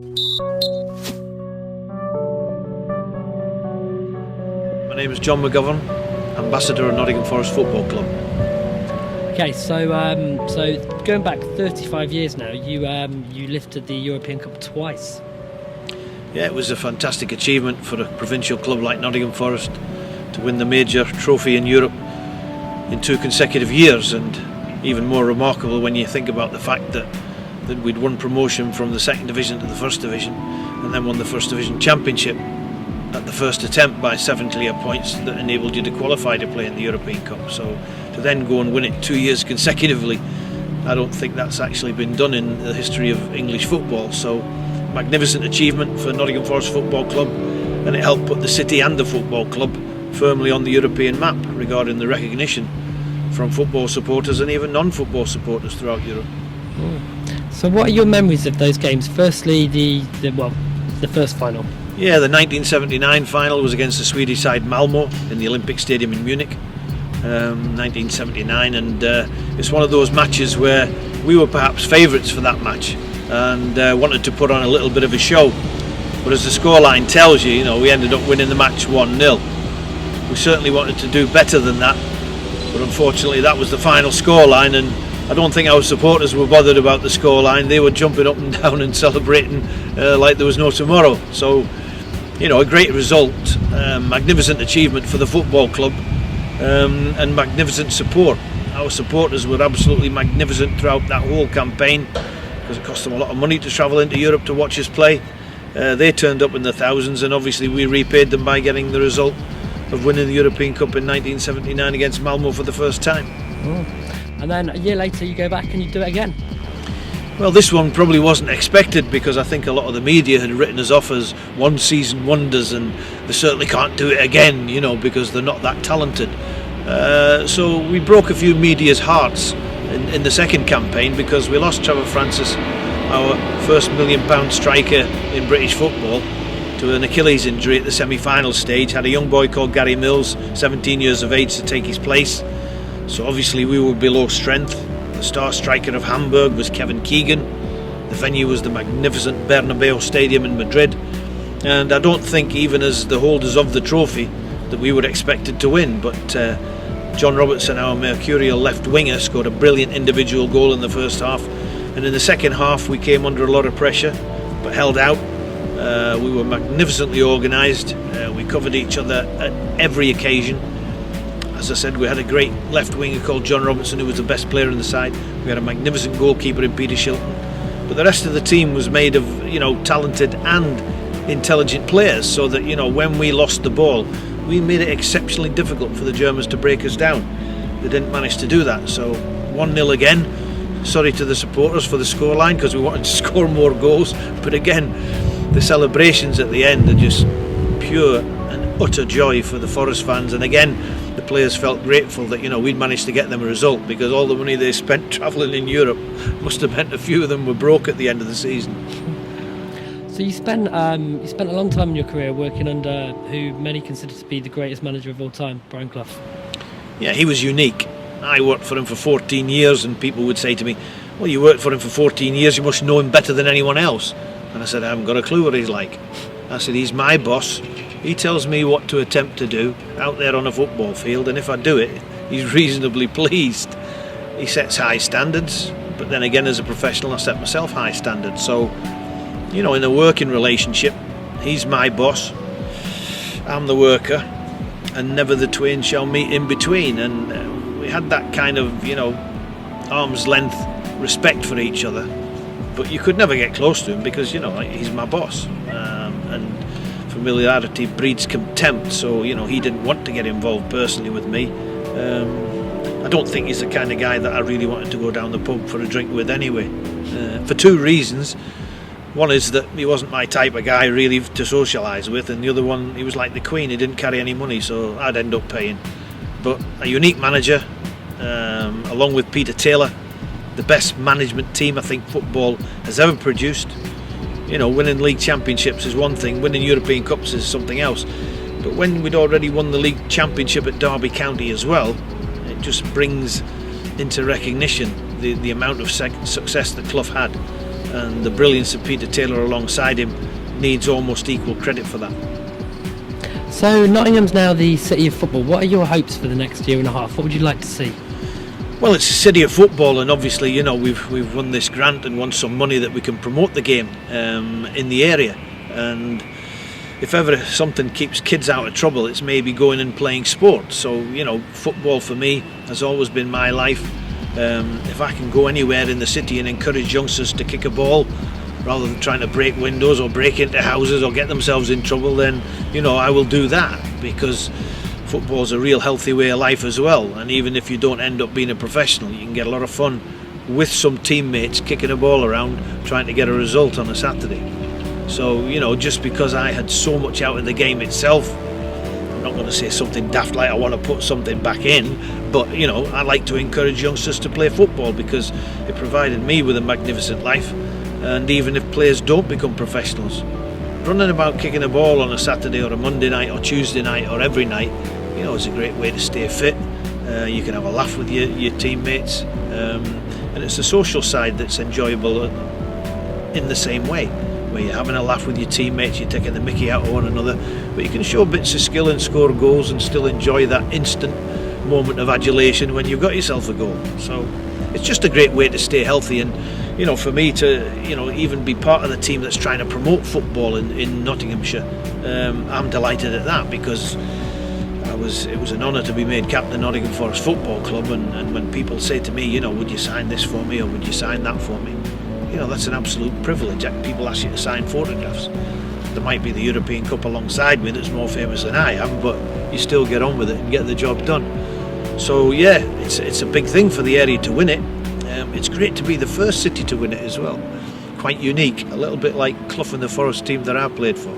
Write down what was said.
My name is John McGovern, Ambassador of Nottingham Forest Football Club. Okay, so going back 35 years now, you lifted the European Cup twice. Yeah, it was a fantastic achievement for a provincial club like Nottingham Forest to win the major trophy in Europe in 2 consecutive years, and even more remarkable when you think about the fact that we'd won promotion from the second division to the first division and then won the first division championship at the first attempt by 7 clear points that enabled you to qualify to play in the European Cup. So to then go and win it 2 years consecutively, I don't think that's actually been done in the history of English football. So magnificent achievement for Nottingham Forest Football Club, and it helped put the city and the football club firmly on the European map regarding the recognition from football supporters and even non-football supporters throughout Europe. So what are your memories of those games? Firstly, the first final. Yeah, the 1979 final was against the Swedish side Malmö in the Olympic Stadium in Munich, 1979, and it's one of those matches where we were perhaps favourites for that match and wanted to put on a little bit of a show. But as the scoreline tells you, we ended up winning the match 1-0. We certainly wanted to do better than that, but unfortunately that was the final scoreline, and I don't think our supporters were bothered about the scoreline. They were jumping up and down and celebrating like there was no tomorrow. So, a great result, magnificent achievement for the football club, and magnificent support. Our supporters were absolutely magnificent throughout that whole campaign, because it cost them a lot of money to travel into Europe to watch us play. They turned up in the thousands, and obviously we repaid them by getting the result of winning the European Cup in 1979 against Malmö for the first time. And then a year later you go back and you do it again. Well, this one probably wasn't expected, because I think a lot of the media had written us off as one-season wonders, and they certainly can't do it again, because they're not that talented. So we broke a few media's hearts in the second campaign, because we lost Trevor Francis, our first £1 million striker in British football, to an Achilles injury at the semi-final stage. Had a young boy called Gary Mills, 17 years of age, to take his place. So obviously we were below strength. The star striker of Hamburg was Kevin Keegan. The venue was the magnificent Bernabeu Stadium in Madrid, and I don't think, even as the holders of the trophy, that we were expected to win. But John Robertson, our mercurial left winger, scored a brilliant individual goal in the first half, and in the second half we came under a lot of pressure but held out. We were magnificently organised. We covered each other at every occasion. As I said, we had a great left winger called John Robertson, who was the best player in the side. We had a magnificent goalkeeper in Peter Shilton. But the rest of the team was made of, talented and intelligent players, so that, when we lost the ball, we made it exceptionally difficult for the Germans to break us down. They didn't manage to do that. So 1-0 again. Sorry to the supporters for the scoreline, because we wanted to score more goals. But again, the celebrations at the end are just pure and utter joy for the Forest fans. And again, the players felt grateful that we'd managed to get them a result, because all the money they spent travelling in Europe must have meant a few of them were broke at the end of the season. So you spent a long time in your career working under who many consider to be the greatest manager of all time, Brian Clough. Yeah, he was unique. I worked for him for 14 years, and people would say to me, well, you worked for him for 14 years, you must know him better than anyone else. And I said, I haven't got a clue what he's like. I said, he's my boss. He tells me what to attempt to do out there on a football field, and if I do it, he's reasonably pleased. He sets high standards, but then again, as a professional, I set myself high standards. So, in a working relationship, he's my boss, I'm the worker, and never the twain shall meet in between. And we had that kind of, arm's length respect for each other, but you could never get close to him, because, he's my boss. And familiarity breeds contempt, so he didn't want to get involved personally with me. I don't think he's the kind of guy that I really wanted to go down the pub for a drink with anyway, for 2 reasons. One is that he wasn't my type of guy really to socialise with, and the other one, he was like the Queen, he didn't carry any money, so I'd end up paying. But a unique manager, along with Peter Taylor, the best management team I think football has ever produced. Winning league championships is one thing, winning European Cups is something else. But when we'd already won the league championship at Derby County as well, it just brings into recognition the amount of success that Clough had. and the brilliance of Peter Taylor alongside him needs almost equal credit for that. So Nottingham's now the city of football. What are your hopes for the next year and a half? What would you like to see? Well, it's a city of football, and obviously, you know, we've won this grant and won some money that we can promote the game in the area. And if ever something keeps kids out of trouble, it's maybe going and playing sport. So, you know, football for me has always been my life. If I can go anywhere in the city and encourage youngsters to kick a ball rather than trying to break windows or break into houses or get themselves in trouble, then, you know, I will do that, because football's a real healthy way of life as well. And even if you don't end up being a professional, you can get a lot of fun with some teammates kicking a ball around trying to get a result on a Saturday. So, you know, just because I had so much out of the game itself, I'm not going to say something daft like I want to put something back in, but, you know, I like to encourage youngsters to play football because it provided me with a magnificent life. And even if players don't become professionals, running about kicking a ball on a Saturday or a Monday night or Tuesday night or every night, you know, it's a great way to stay fit. You can have a laugh with your teammates, and it's the social side that's enjoyable in the same way, where you're having a laugh with your teammates, you're taking the mickey out of one another, but you can show bits of skill and score goals and still enjoy that instant moment of adulation when you've got yourself a goal. So it's just a great way to stay healthy. And, you know, for me to, you know, even be part of the team that's trying to promote football in Nottinghamshire, I'm delighted at that, because it was an honour to be made captain of Nottingham Forest Football Club, and when people say to me, you know, would you sign this for me or would you sign that for me, you know, that's an absolute privilege. People ask you to sign photographs. There might be the European Cup alongside me that's more famous than I am, but you still get on with it and get the job done. So yeah, it's a big thing for the area to win it. It's great to be the first city to win it as well. Quite unique, a little bit like Clough and the Forest team that I played for.